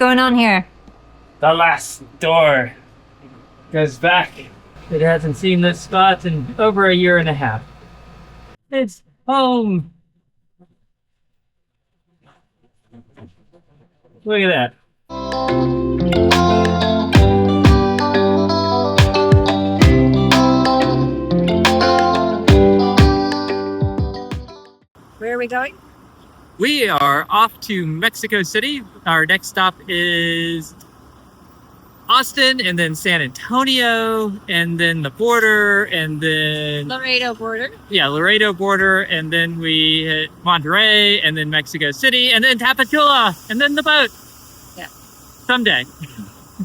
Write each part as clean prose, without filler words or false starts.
going on here? The last door goes back. It hasn't seen this spot in over a year and a half. It's home. Look at that. Where are we going? We are off to Mexico City. Our next stop is Austin, and then San Antonio, and then the border, and then Laredo border. Yeah, Laredo border, and then we hit Monterey, and then Mexico City, and then Tapachula, and then the boat. Yeah. Someday.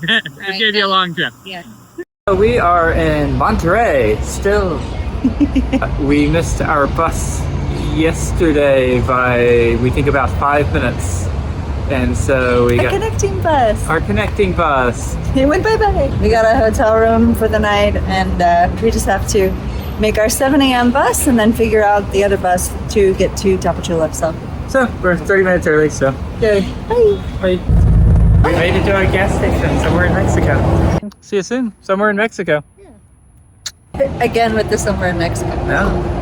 It's gonna be a long trip. Yeah. We are in Monterey still. We missed our bus yesterday by, we think, about 5 minutes. And so we got connecting bus. our connecting bus. It went bye-bye. We got a hotel room for the night, and we just have to make our 7 a.m. bus and then figure out the other bus to get to Tapachula. So We're 30 minutes early, so yay. bye. Bye. We made it to a gas station somewhere in Mexico. See you soon. Somewhere in Mexico. Again with the somewhere in Mexico. Yeah.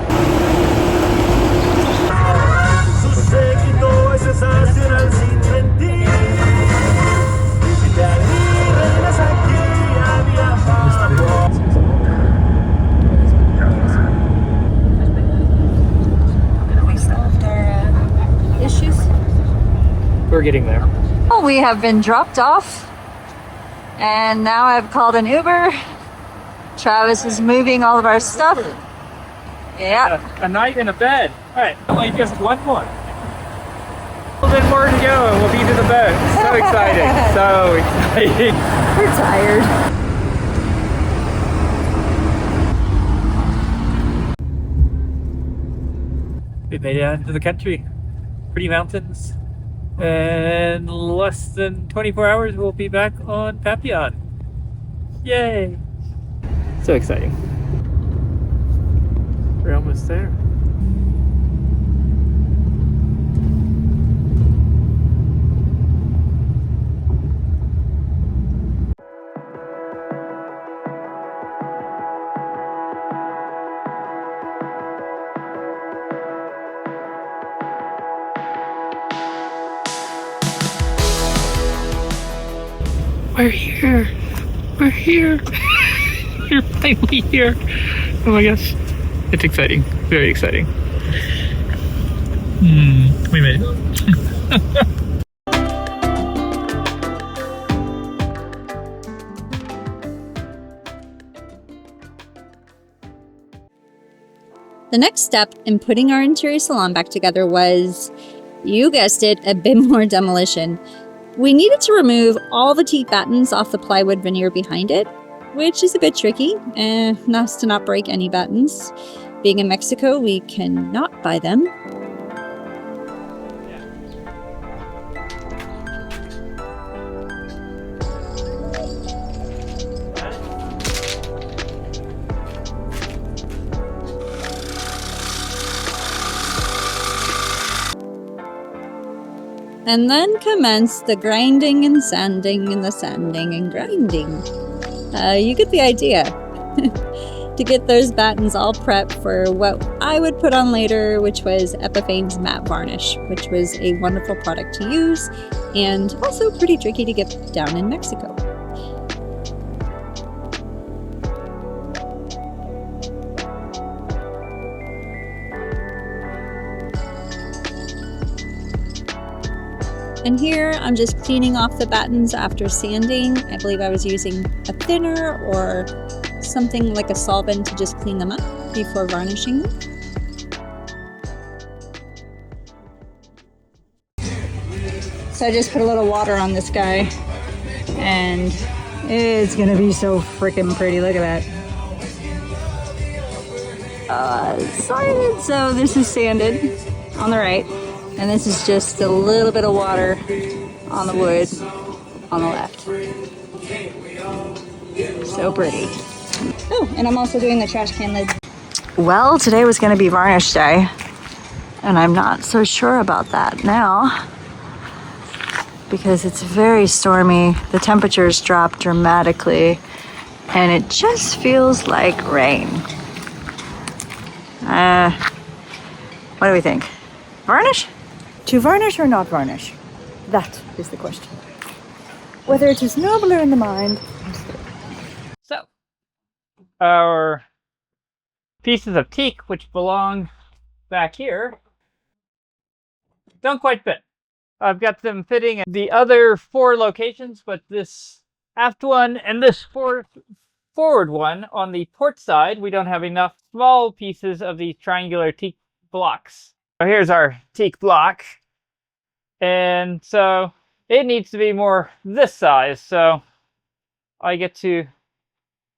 We solved our issues. We're getting there. Oh, we have been dropped off, and now I've called an Uber. Travis is moving all of our stuff. Yeah. A night in a bed. All right, only just one more. A little bit more to go, and we'll be to the boat. So exciting! So exciting! We're tired. We made it out into the country. Pretty mountains. And less than 24 hours, we'll be back on Papillon. Yay! So exciting. We're almost there. We're here. We're here. We're finally here. Oh my gosh. It's exciting. Very exciting. We made it. The next step in putting our interior salon back together was, you guessed it, a bit more demolition. We needed to remove all the teak battens off the plywood veneer behind it, which is a bit tricky, nice to not break any battens. Being in Mexico, we cannot buy them. And then commenced the grinding and sanding and the sanding and grinding. You get the idea. To get those battens all prepped for what I would put on later, which was Epifanes matte varnish, which was a wonderful product to use and also pretty tricky to get down in Mexico. And here I'm just cleaning off the battens after sanding. I believe I was using a thinner or something like a solvent to just clean them up before varnishing them. So I just put a little water on this guy and it's gonna be so freaking pretty. Look at that. Sorted. So this is sanded on the right. And this is just a little bit of water on the wood on the left. So pretty. Oh, and I'm also doing the trash can lid. Well, today was going to be varnish day, and I'm not so sure about that now. because it's very stormy. The temperatures dropped dramatically and it just feels like rain. What do we think? Varnish? To varnish or not varnish? That is the question. Whether it is nobler in the mind. So, our pieces of teak, which belong back here, don't quite fit. I've got them fitting in the other 4 locations, but this aft one and this forward one on the port side, we don't have enough small pieces of these triangular teak blocks. So here's our teak block, and so it needs to be more this size, so I get to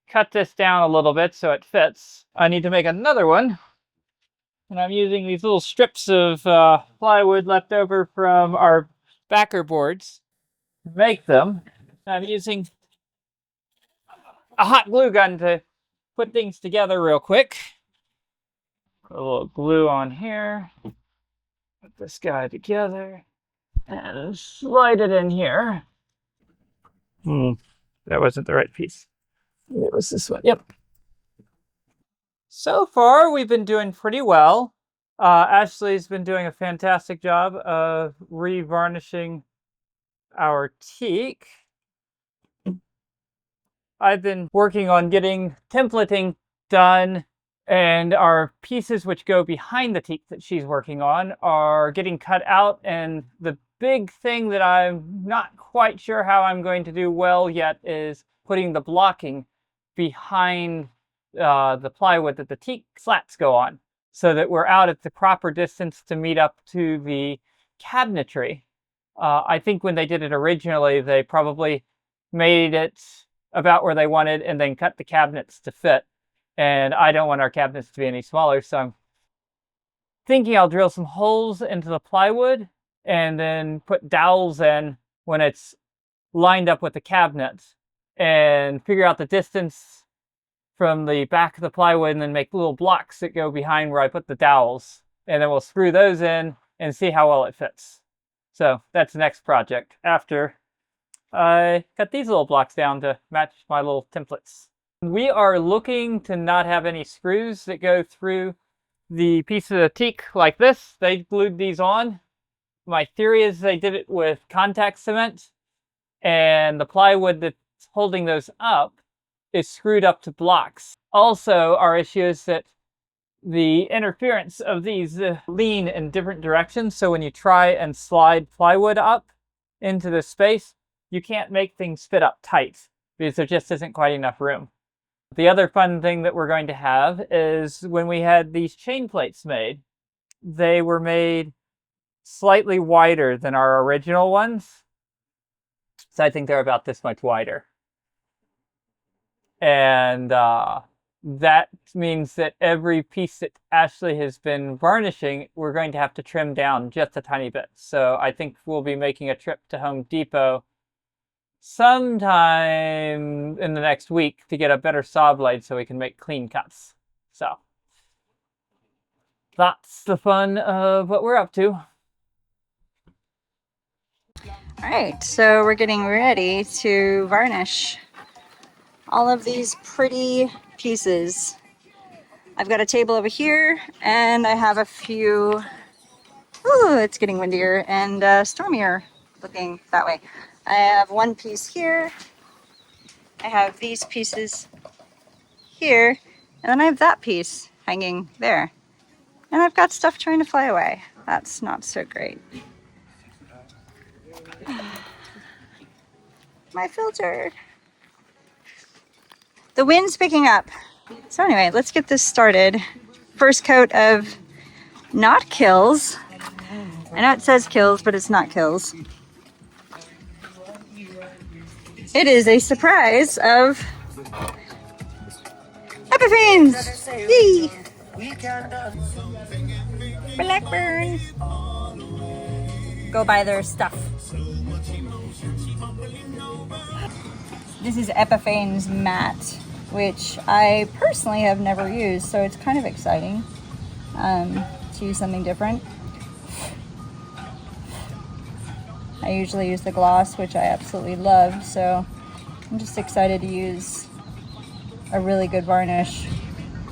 cut this down a little bit so it fits. I need to make another one, and I'm using these little strips of plywood left over from our backer boards to make them. I'm using a hot glue gun to put things together real quick. Put a little glue on here. Put this guy together and slide it in here. That wasn't the right piece. It was this one. Yep. So far, we've been doing pretty well. Ashley's been doing a fantastic job of revarnishing our teak. I've been working on getting templating done, and our pieces which go behind the teak that she's working on are getting cut out, and the big thing that I'm not quite sure how I'm going to do well yet is putting the blocking behind the plywood that the teak slats go on, so that we're out at the proper distance to meet up to the cabinetry. I think when they did it originally, they probably made it about where they wanted and then cut the cabinets to fit. And I don't want our cabinets to be any smaller, so I'm thinking I'll drill some holes into the plywood and then put dowels in when it's lined up with the cabinet, and figure out the distance from the back of the plywood and then make little blocks that go behind where I put the dowels. And then we'll screw those in and see how well it fits. So that's the next project after I cut these little blocks down to match my little templates. We are looking to not have any screws that go through the piece of the teak like this. They glued these on. My theory is they did it with contact cement, and the plywood that's holding those up is screwed up to blocks. Also, our issue is that the interference of these lean in different directions, so when you try and slide plywood up into the space, you can't make things fit up tight because there just isn't quite enough room. The other fun thing that we're going to have is when we had these chain plates made, they were made slightly wider than our original ones. So I think they're about this much wider. And that means that every piece that Ashley has been varnishing, we're going to have to trim down just a tiny bit. So I think we'll be making a trip to Home Depot sometime in the next week to get a better saw blade so we can make clean cuts. So that's the fun of what we're up to. All right, so we're getting ready to varnish all of these pretty pieces. I've got a table over here, and I have a few, ooh, it's getting windier and stormier looking that way. I have one piece here, I have these pieces here, and then I have that piece hanging there. And I've got stuff trying to fly away. That's not so great. My filter. The wind's picking up. So anyway, let's get this started. First coat of not kills. I know it says kills, but it's not kills. It is a surprise of Epifanes! Yee! Blackburn! Go buy their stuff. This is Epifanes matte, which I personally have never used, so it's kind of exciting to use something different. I usually use the gloss, which I absolutely love, so I'm just excited to use a really good varnish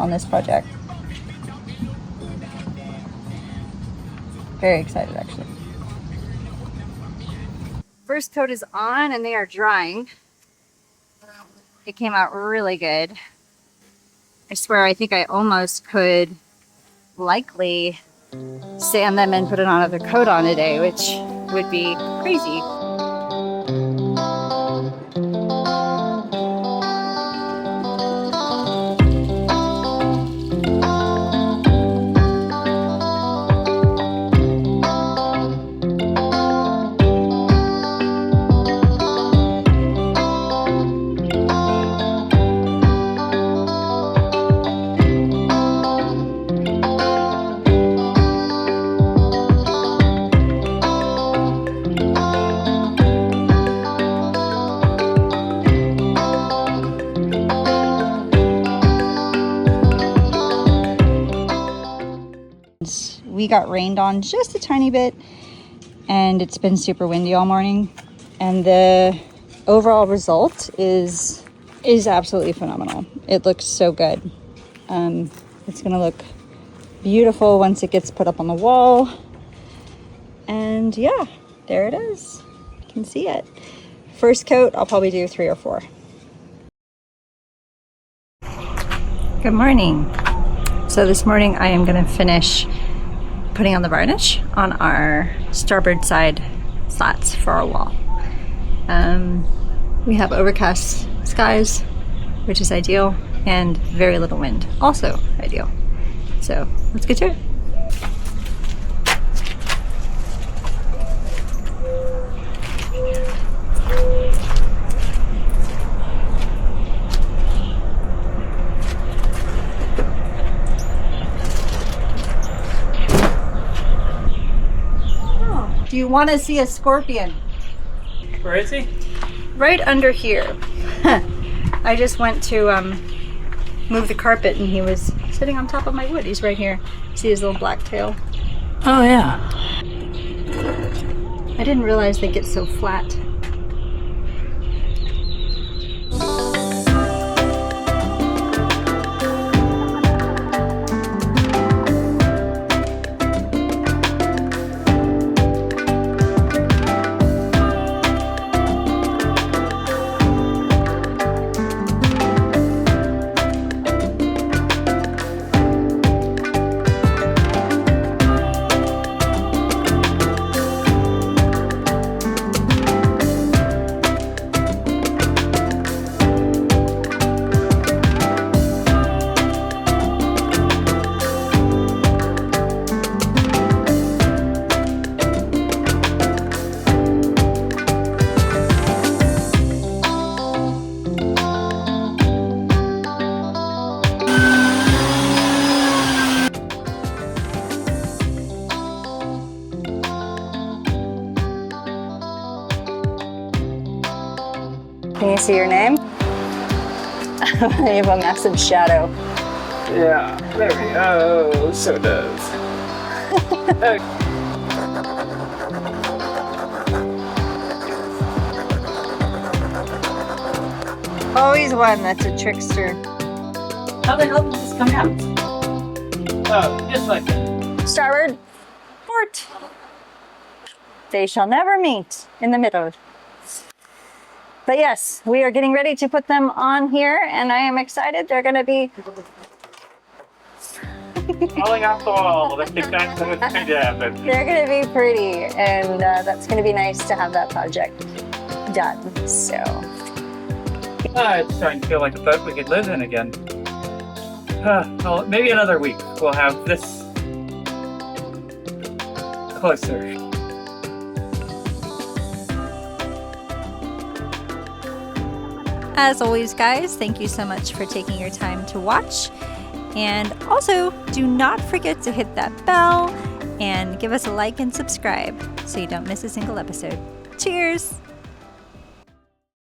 on this project. Very excited, actually. First coat is on and they are drying. It came out really good. I swear, I think I almost could likely sand them and put another coat on today, which would be crazy. We got rained on just a tiny bit and it's been super windy all morning, and the overall result is absolutely phenomenal. It looks so good. It's gonna look beautiful once it gets put up on the wall, and yeah, there it is. You can see it. First coat, I'll probably do 3 or 4. Good morning. So this morning I am gonna finish putting on the varnish on our starboard side slats for our wall. We have overcast skies, which is ideal, and very little wind, also ideal. So let's get to it. Do you want to see a scorpion? Where is he? Right under here. I just went to move the carpet and he was sitting on top of my wood. He's right here. See his little black tail? Oh yeah. I didn't realize they get so flat. Can you see your name? You have a massive shadow. Yeah, there we go. So it does. Always one that's a trickster. How the hell did this come out? Oh, just like that. Starboard port. They shall never meet in the middle. But yes, we are getting ready to put them on here, and I am excited. They're going to be Falling off the wall. That's exactly what's going to happen. they're going to be pretty, and that's going to be nice to have that project done. So It's starting to feel like a boat we could live in again. Well, maybe another week we'll have this closer. as always, guys, thank you so much for taking your time to watch. And also, do not forget to hit that bell and give us a like and subscribe so you don't miss a single episode. Cheers!